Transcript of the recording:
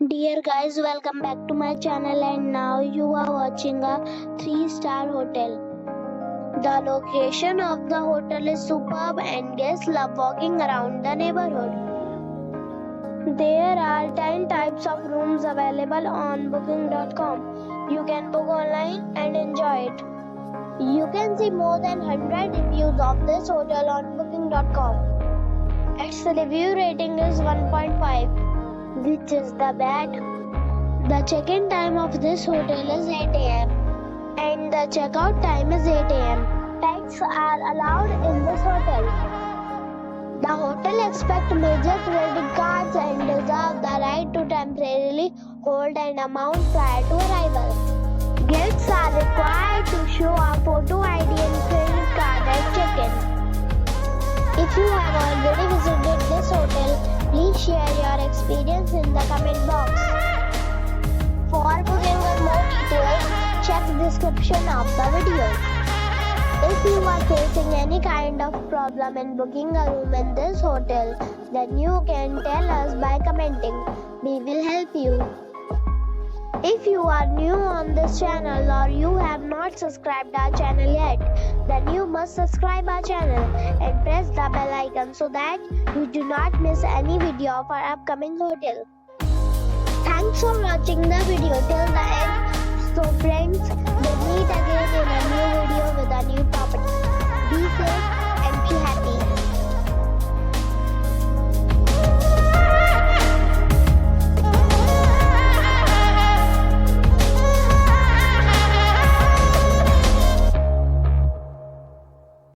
Dear guys, welcome back to my channel and now you are watching a 3-star hotel. The location of the hotel is superb and guests love walking around the neighborhood. There are 10 types of rooms available on booking.com. You can book online and enjoy it. You can see more than 100 reviews of this hotel on booking.com. Its review rating is 1.5. which is the bad. The check-in time of this hotel is 8 a.m. and the check-out time is 8 a.m. Pets are allowed in this hotel. The hotel accepts major credit cards and reserves the right to temporarily hold an amount prior to arrival. Guests are required to show a photo ID and credit card at check-in. If you have already visited this hotel, please share your experience in the comment box. For booking or more details, check the description of the video. If you are facing any kind of problem in booking a room in this hotel, then you can tell us by commenting. We will help you. If you are new on this channel or you have not subscribed our channel yet, then you must subscribe our channel and press the bell icon so that you do not miss any video of our upcoming hotel. Thanks for watching the video till the end. So friends, we'll meet again in a new video with a new property. Be safe.